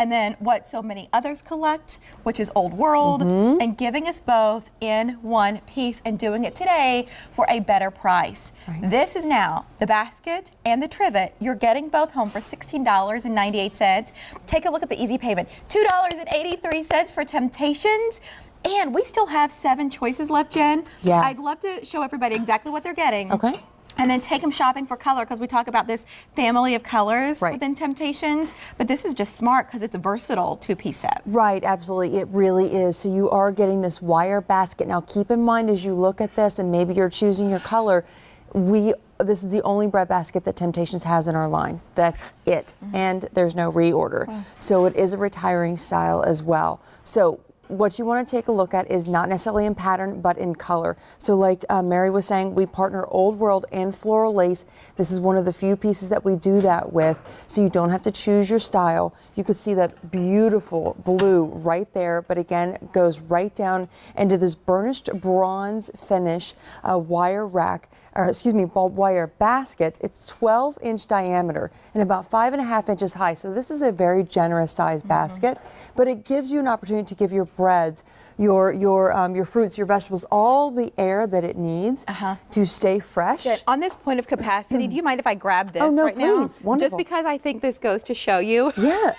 and then what so many others collect, which is Old World, and giving us both in one piece and doing it today for a better price. This is now the basket and the trivet. You're getting both home for $16.98. Take a look at the easy payment. $2.83 for Temp-tations. And we still have 7 choices left, Jen. Yes. I'd love to show everybody exactly what they're getting. Okay. And then take them shopping for color, because we talk about this family of colors within Temp-tations, but this is just smart because it's a versatile 2-piece set. Right, absolutely, it really is. So you are getting this wire basket. Now keep in mind as you look at this and maybe you're choosing your color, this is the only bread basket that Temp-tations has in our line. That's it, and there's no reorder. So it is a retiring style as well. So what you want to take a look at is not necessarily in pattern, but in color. So like Mary was saying, we partner Old World and Floral Lace. This is one of the few pieces that we do that with, so you don't have to choose your style. You could see that beautiful blue right there, but again, it goes right down into this burnished bronze finish wire rack, or excuse me, wire basket. It's 12-inch diameter and about 5.5 inches high. So this is a very generous size basket, but it gives you an opportunity to give your breads, your fruits, your vegetables, all the air that it needs to stay fresh. Good. On this point of capacity, do you mind if I grab this right please. now? Wonderful. Just because I think this goes to show you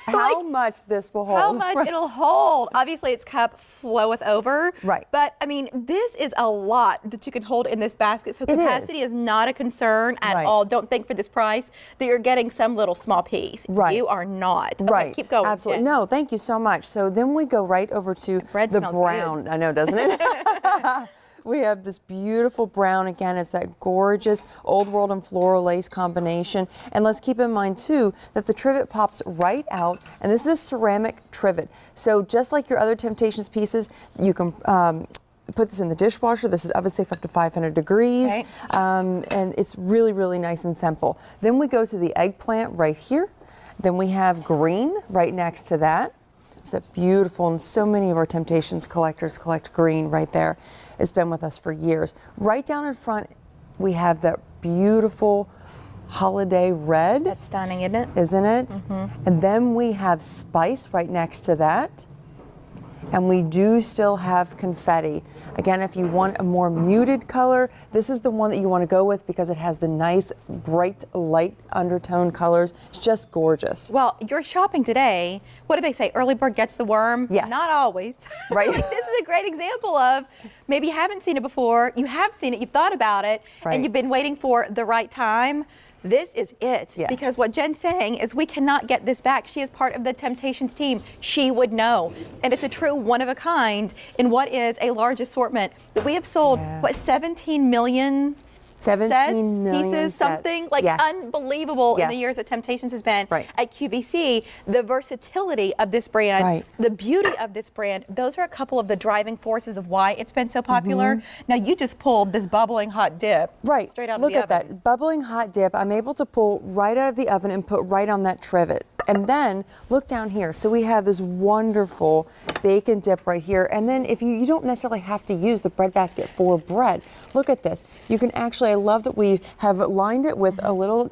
how much this will hold. How much it'll hold. Obviously, its cup floweth over. Right. But I mean, this is a lot that you can hold in this basket. So capacity is not a concern at all. Don't think for this price that you're getting some little small piece. Right. You are not. Okay, Right. keep going. Absolutely. Jen. No, thank you so much. So then we go right over to the brown. Good. I know, doesn't it? We have this beautiful brown. Again, it's that gorgeous Old World and Floral Lace combination. And let's keep in mind too that the trivet pops right out, and this is a ceramic trivet. So just like your other Temp-tations pieces, you can put this in the dishwasher. This is oven safe up to 500 degrees. And it's really, really nice and simple. Then we go to the eggplant right here. Then we have green right next to that. It's beautiful, and so many of our Temp-tations collectors collect green right there. It's been with us for years. Right down in front, we have that beautiful holiday red. That's stunning, isn't it? Isn't it? And then we have spice right next to that. And we do still have confetti. Again, if you want a more muted color, this is the one that you want to go with because it has the nice, bright, light undertone colors. It's just gorgeous. Well, you're shopping today. What do they say? Early bird gets the worm? Yes. Not always. Right. This is a great example of maybe you haven't seen it before, you have seen it, you've thought about it, and you've been waiting for the right time. This is it. Yes. Because what Jen's saying is we cannot get this back. She is part of the Temp-tations team. She would know. And it's a true one of a kind in what is a large assortment. We have sold, what, 17 million 17 million pieces, something like unbelievable in the years that Temp-tations has been at QVC. The versatility of this brand, the beauty of this brand, those are a couple of the driving forces of why it's been so popular. Now you just pulled this bubbling hot dip straight out of the oven. Look at that bubbling hot dip. I'm able to pull right out of the oven and put right on that trivet. And then look down here. So we have this wonderful bacon dip right here. And then if you don't necessarily have to use the bread basket for bread. Look at this. You can actually, I love that we have lined it with a little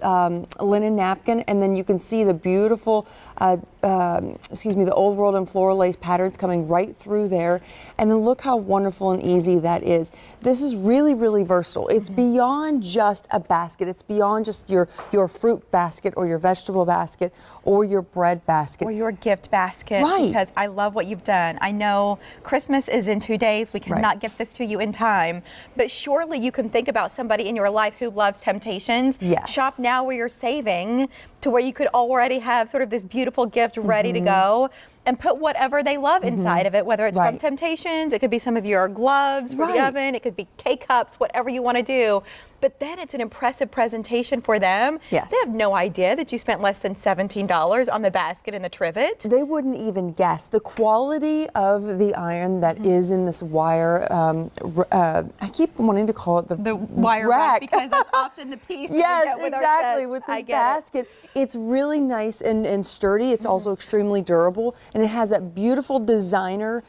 linen napkin, and then you can see the beautiful, the Old World and Floral Lace patterns coming right through there. And then look how wonderful and easy that is. This is really, really versatile. It's beyond just a basket. It's beyond just your fruit basket or your vegetable basket or your bread basket. Or your gift basket. Because I love what you've done. I know Christmas is in 2 days. We cannot get this to you in time. But surely you can think about somebody in your life who loves Temp-tations. Shop now where you're saving to where you could already have sort of this beautiful gift ready to go. And put whatever they love inside of it, whether it's from Temp-tations, it could be some of your gloves for the oven, it could be K-cups, whatever you want to do. But then it's an impressive presentation for them. They have no idea that you spent less than $17 on the basket and the trivet. They wouldn't even guess. The quality of the iron that is in this wire, I keep wanting to call it the wire rack because that's often the piece that we get with exactly. our With this basket, it's really nice and sturdy. It's also extremely durable. and it has that beautiful designer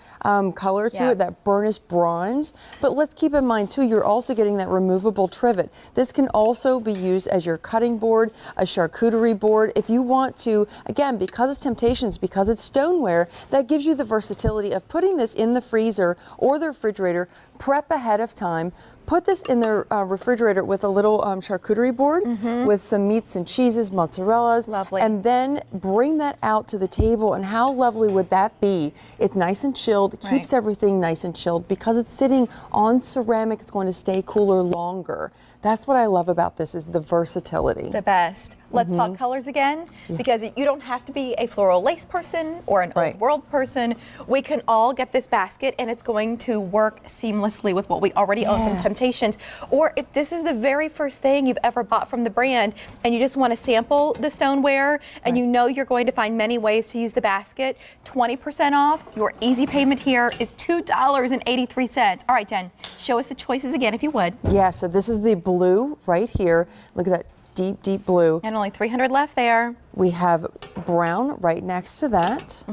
color to it, that burnished bronze. But let's keep in mind too, you're also getting that removable trivet. This can also be used as your cutting board, a charcuterie board. If you want to, again, because it's Temptations, because it's stoneware, that gives you the versatility of putting this in the freezer or the refrigerator, prep ahead of time, put this in the refrigerator with a little charcuterie board with some meats and cheeses, mozzarellas. Lovely. And then bring that out to the table, and how lovely would that be? It's nice and chilled, keeps everything nice and chilled. Because it's sitting on ceramic, it's going to stay cooler longer. That's what I love about this, is the versatility. The best. Let's talk colors again, because you don't have to be a floral lace person or an old world person. We can all get this basket, and it's going to work seamlessly with what we already own from Temptations. Or if this is the very first thing you've ever bought from the brand, and you just want to sample the stoneware, and you know you're going to find many ways to use the basket, 20% off. Your easy payment here is $2.83. All right, Jen, show us the choices again, if you would. Yeah, so this is the blue right here. Look at that deep, deep blue. And only 300 left there. We have brown right next to that.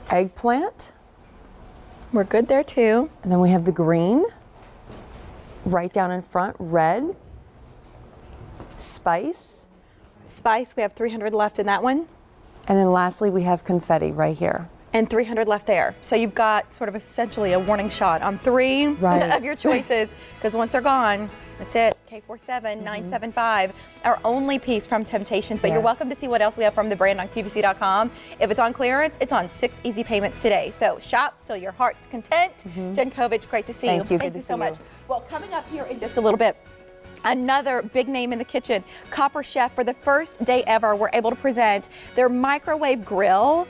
Eggplant. We're good there too. And then we have the green right down in front. Red. Spice. Spice, we have 300 left in that one. And then lastly, we have confetti right here. And 300 left there. So you've got sort of essentially a warning shot on three of your choices, because once they're gone, that's it. K47 975, our only piece from Temptations. But you're welcome to see what else we have from the brand on QVC.com. If it's on clearance, it's on 6 easy payments today. So shop till your heart's content. Jen Kovich, great to see you. Thank you so much. Well, coming up here in just a little bit, another big name in the kitchen, Copper Chef. For the first day ever, we're able to present their microwave grill.